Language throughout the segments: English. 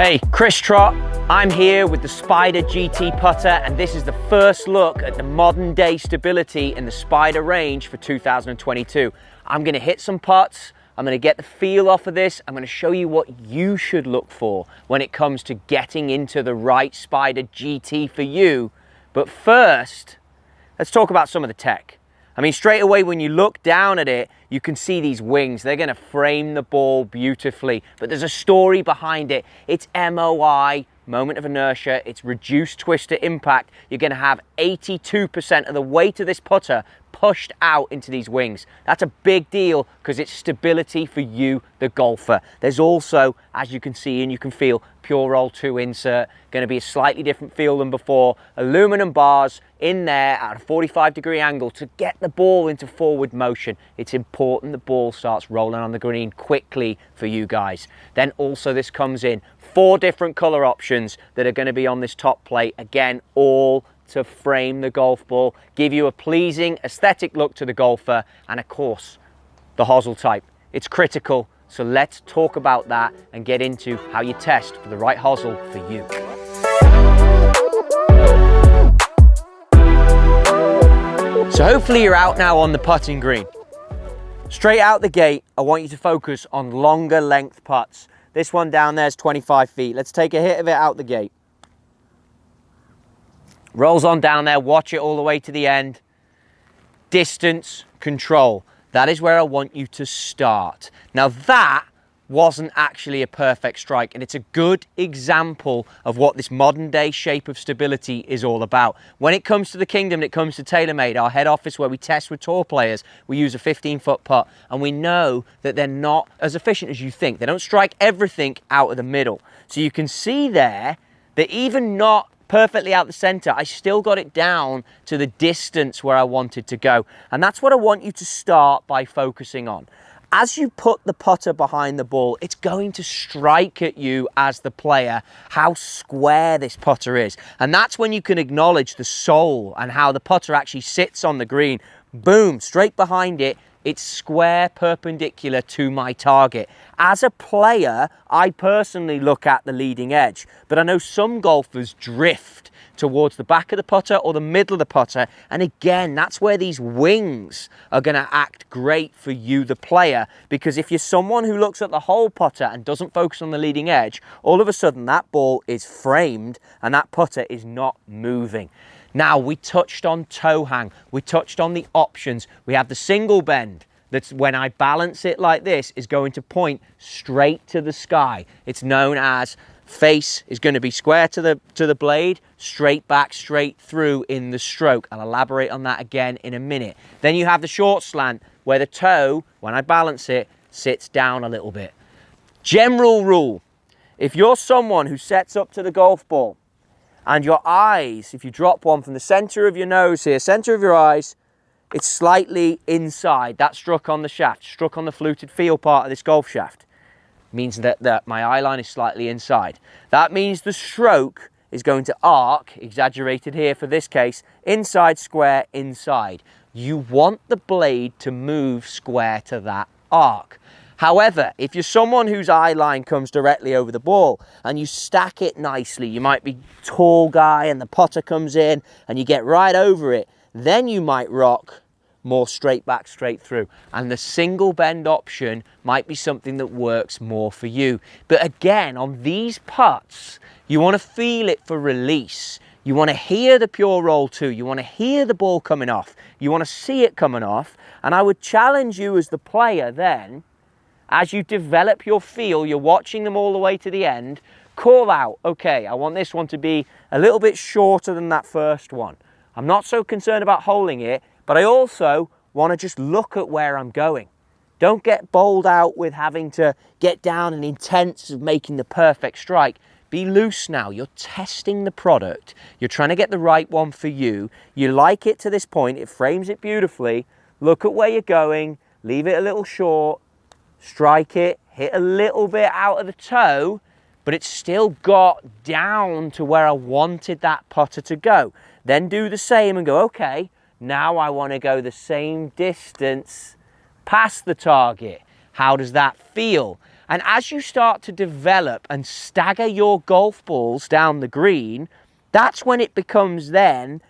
Hey, Chris Trott. I'm here with the Spider GT putter, and this is the first look at the modern day stability in the Spider range for 2022. I'm gonna hit some putts, I'm gonna get the feel off of this, I'm gonna show you what you should look for when it comes to getting into the right Spider GT for you. But first, let's talk about some of the tech. I mean, straight away when you look down at it, you can see these wings. They're gonna frame the ball beautifully, but there's a story behind it. It's MOI, moment of inertia, it's reduced twister impact. You're gonna have 82% of the weight of this putter pushed out into these wings. That's a big deal because it's stability for you, the golfer. There's also, as you can see and you can feel, Pure Roll 2 insert, gonna be a slightly different feel than before. Aluminum bars in there at a 45-degree angle to get the ball into forward motion. It's important the ball starts rolling on the green quickly for you guys. Then also this comes in 4 different color options that are gonna be on this top plate. Again, all to frame the golf ball, give you a pleasing aesthetic look to the golfer, and of course, the hosel type. It's critical, so let's talk about that and get into how you test for the right hosel for you. So hopefully you're out now on the putting green. Straight out the gate, I want you to focus on longer length putts. This one down there is 25 feet. Let's take a hit of it out the gate. Rolls on down there, watch it all the way to the end. Distance, control. That is where I want you to start. Now that wasn't actually a perfect strike, and it's a good example of what this modern day shape of stability is all about. When it comes to the kingdom, it comes to TaylorMade, our head office where we test with tour players, we use a 15-foot putt, and we know that they're not as efficient as you think. They don't strike everything out of the middle. So you can see there that even not perfectly out the center, I still got it down to the distance where I wanted to go. And that's what I want you to start by focusing on. As you put the putter behind the ball, it's going to strike at you as the player how square this putter is. And that's when you can acknowledge the soul and how the putter actually sits on the green. Boom, straight behind it. It's square, perpendicular to my target. As a player, I personally look at the leading edge, but I know some golfers drift towards the back of the putter or the middle of the putter. And again, that's where these wings are gonna act great for you, the player, because if you're someone who looks at the whole putter and doesn't focus on the leading edge, all of a sudden that ball is framed and that putter is not moving. Now, we touched on toe hang, we touched on the options. We have the single bend that's when I balance it like this is going to point straight to the sky. It's known as face is going to be square to the blade, straight back, straight through in the stroke. I'll elaborate on that again in a minute. Then you have the short slant where the toe, when I balance it, sits down a little bit. General rule, if you're someone who sets up to the golf ball and your eyes, if you drop one from the center of your nose here, center of your eyes, it's slightly inside. That struck on the shaft, struck on the fluted field part of this golf shaft. Means that my eye line is slightly inside. That means the stroke is going to arc, exaggerated here for this case, inside, square, inside. You want the blade to move square to that arc. However, if you're someone whose eye line comes directly over the ball and you stack it nicely, you might be tall guy and the putter comes in and you get right over it, then you might rock more straight back, straight through. And the single bend option might be something that works more for you. But again, on these putts, you want to feel it for release. You want to hear the Pure Roll 2. You want to hear the ball coming off. You want to see it coming off. And I would challenge you as the player then, as you develop your feel, you're watching them all the way to the end, call out, okay, I want this one to be a little bit shorter than that first one. I'm not so concerned about holding it, but I also want to just look at where I'm going. Don't get bowled out with having to get down and intense of making the perfect strike. Be loose now. You're testing the product. You're trying to get the right one for you. You like it to this point. It frames it beautifully. Look at where you're going. Leave it a little short. Strike it. Hit a little bit out of the toe, but it's still got down to where I wanted that putter to go. Then do the same and go, okay, now I want to go the same distance past the target. How does that feel? And as you start to develop and stagger your golf balls down the green, that's when it becomes then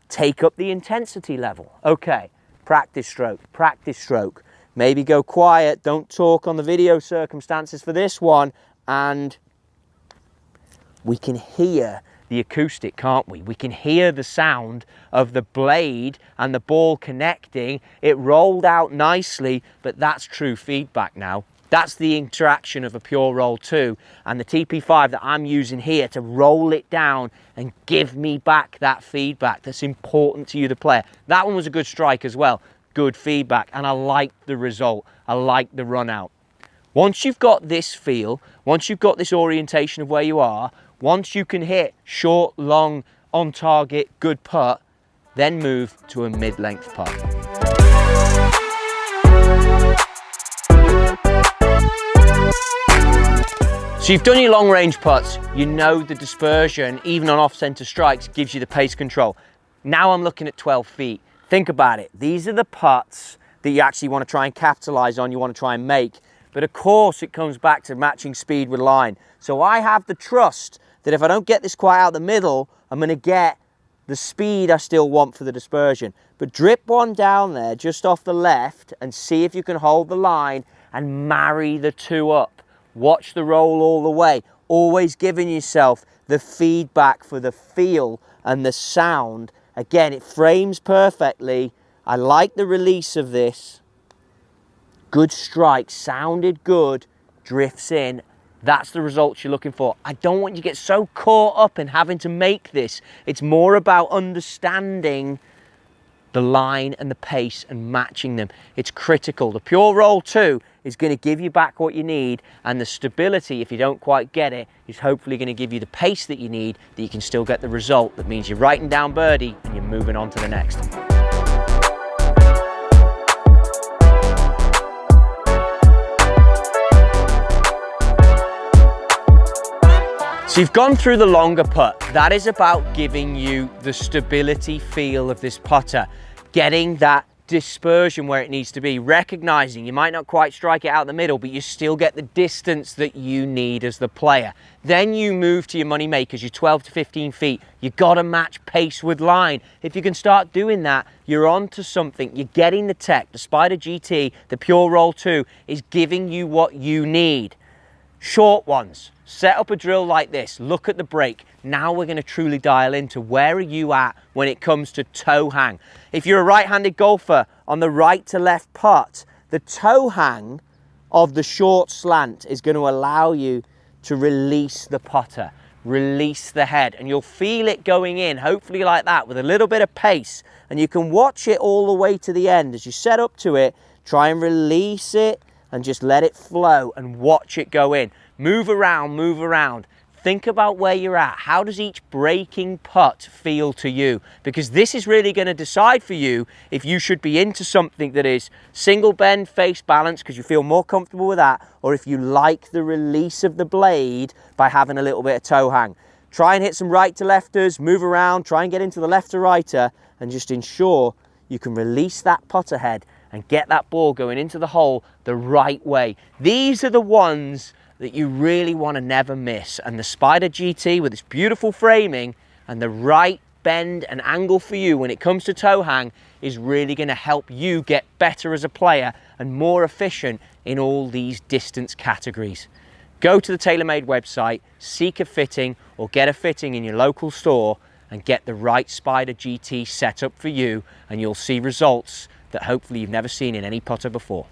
take up the intensity level. Okay, practice stroke. Maybe go quiet, don't talk on the video circumstances for this one, and we can hear the acoustic, can't we? We can hear the sound of the blade and the ball connecting. It rolled out nicely, but that's true feedback now. That's the interaction of a pure roll 2 and the TP5 that I'm using here to roll it down and give me back that feedback that's important to you, the player. That one was a good strike as well. Good feedback, and I like the result. I like the run out. Once you've got this feel, once you've got this orientation of where you are, once you can hit short, long, on target, good putt, then move to a mid-length putt. So you've done your long range putts, you know the dispersion, even on off-center strikes, gives you the pace control. Now I'm looking at 12 feet. Think about it. These are the putts that you actually want to try and capitalize on, you want to try and make. But of course it comes back to matching speed with line. So I have the trust that if I don't get this quite out the middle, I'm going to get the speed I still want for the dispersion. But drip one down there just off the left and see if you can hold the line and marry the two up. Watch the roll all the way. Always giving yourself the feedback for the feel and the sound. Again, it frames perfectly. I like the release of this. Good strike, sounded good, drifts in. That's the results you're looking for. I don't want you to get so caught up in having to make this. It's more about understanding the line and the pace and matching them. It's critical. The pure roll 2 is going to give you back what you need, and the stability, if you don't quite get it, is hopefully going to give you the pace that you need, that you can still get the result. That means you're writing down birdie and you're moving on to the next. So you've gone through the longer putt. That is about giving you the stability feel of this putter, getting that dispersion where it needs to be, recognizing you might not quite strike it out the middle, but you still get the distance that you need as the player. Then you move to your money makers, your 12 to 15 feet. You got to match pace with line. If you can start doing that, you're on to something. You're getting the tech. The Spider GT, the Pure Roll 2 is giving you what you need. Short ones. Set up a drill like this, look at the break. Now we're going to truly dial into where are you at when it comes to toe hang. If you're a right-handed golfer on the right to left putt, the toe hang of the short slant is going to allow you to release the putter, release the head, and you'll feel it going in, hopefully like that, with a little bit of pace, and you can watch it all the way to the end. As you set up to it, try and release it and just let it flow and watch it go in. Move around, move around. Think about where you're at. How does each breaking putt feel to you? Because this is really going to decide for you if you should be into something that is single bend face balance because you feel more comfortable with that, or if you like the release of the blade by having a little bit of toe hang. Try and hit some right to lefters, move around, try and get into the left to righter, and just ensure you can release that putter head and get that ball going into the hole the right way. These are the ones that you really want to never miss, and the Spider GT with its beautiful framing and the right bend and angle for you when it comes to toe hang is really going to help you get better as a player and more efficient in all these distance categories. Go to the TaylorMade website, seek a fitting or get a fitting in your local store and get the right Spider GT set up for you, and you'll see results that hopefully you've never seen in any putter before.